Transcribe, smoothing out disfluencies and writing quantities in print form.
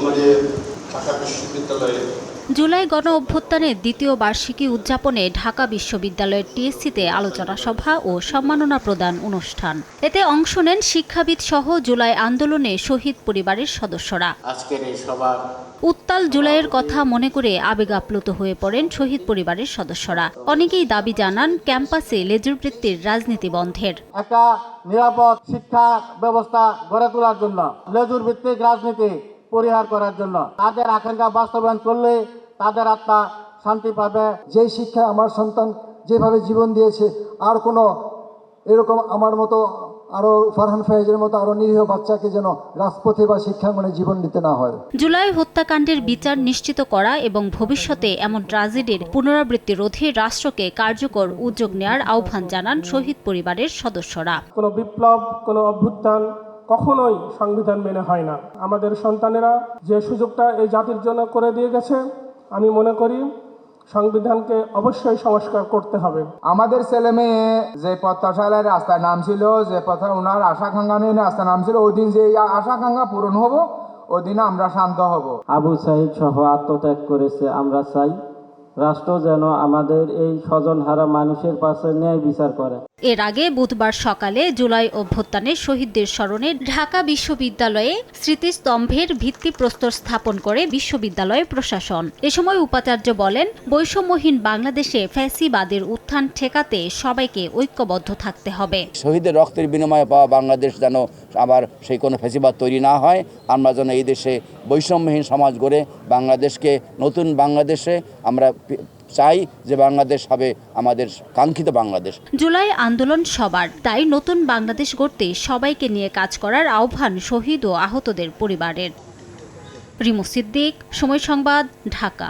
আমাদের ঢাকা বিশ্ববিদ্যালয়ে জুলাই গণ অভ্যুত্থানের দ্বিতীয় বার্ষিকী উদযাপনে ঢাকা বিশ্ববিদ্যালয়ের টিএসসিতে আলোচনা সভা ও সম্মাননা প্রদান অনুষ্ঠান। এতে অংশ নেন শিক্ষাবিদ সহ জুলাই আন্দোলনে শহীদ পরিবারের সদস্যরা। আজকের এই সভা উত্তাল জুলাইয়ের কথা মনে করে আবেগ আপ্লুত হয়ে পড়েন শহীদ পরিবারের সদস্যরা। অনেকেই দাবি জানান ক্যাম্পাসে লেজুর রাজনীতি বন্ধের। একটা নিরাপদ শিক্ষা ব্যবস্থা গড়ে তোলার জন্য, লেজুর ভিত্তিক রাজনীতি পরিহার করার জন্য, তাদের আকাঙ্ক্ষা বাস্তবায়ন করলে তাদের আত্মা শান্তি পাবে। যে শিক্ষা আমার সন্তান যেভাবে জীবন দিয়েছে, আর কোনো এরকম আমার মতো আরো ফারহান ফায়েজের মতো আরো নিরীহ বাচ্চাকে যেন রাজপথে বা শিক্ষাঙ্গনে জীবন দিতে না হয়। জুলাই হত্যাকাণ্ডের বিচার নিশ্চিত করা এবং ভবিষ্যতে এমন ট্র্যাজেডির পুনরাবৃত্তি রোধে রাষ্ট্রকে কার্যকর উদ্যোগ নেওয়ার আহ্বান জানান শহীদ পরিবারের সদস্যরা। কোনো বিপ্লব, কোনো অভ্যুত্থান কখনোই সংবিধান মেনে হয় না। আমাদের সন্তানেরা যে সুযোগটা এই জাতির জন্য করে দিয়ে গেছে, আমি মনে করি সংবিধানকে অবশ্যই সংস্কার করতে হবে। আমাদের ছেলে মেয়ে যে প্রত্যাশার রাস্তায় নামছিল, যে পথে ওনার আশাকাঙ্ক্ষা নিয়ে রাস্তায় নামছিল, ওই দিন যে আশাকাঙ্ক্ষা পূরণ হব, ওই দিন আমরা শান্ত হব। আবু সাঈদ সহ আত্মত্যাগ করেছে। আমরা চাই রাষ্ট্র যেন আমাদের এই স্বজনহারা মানুষের পাশে ন্যায় বিচার করে। এর আগে বুধবার সকালে জুলাই অভ্যুত্থানের শহীদদের স্মরণে ঢাকা বিশ্ববিদ্যালয়ে স্মৃতিস্তম্ভের ভিত্তিপ্রস্তর স্থাপন করে বিশ্ববিদ্যালয় প্রশাসন। এ সময় উপাচার্য বলেন, বৈষম্যহীন বাংলাদেশে ফ্যাসিবাদের উত্থান ঠেকাতে সবাইকে ঐক্যবদ্ধ থাকতে হবে। শহীদের রক্তের বিনিময়ে পাওয়া বাংলাদেশ যেন আবার সেই কোনো ফ্যাসিবাদ তৈরি না হয়। আমরা যেন এই দেশে বৈষম্যহীন সমাজ গড়ে বাংলাদেশকে নতুন বাংলাদেশে আমরা চাই, যে বাংলাদেশ হবে আমাদের কাঙ্ক্ষিত বাংলাদেশ। জুলাই আন্দোলন সবার, তাই নতুন বাংলাদেশ গড়তে সবাইকে নিয়ে কাজ করার আহ্বান শহীদ ও আহতদের পরিবারের। রিমু সিদ্দিক, সময় সংবাদ, ঢাকা।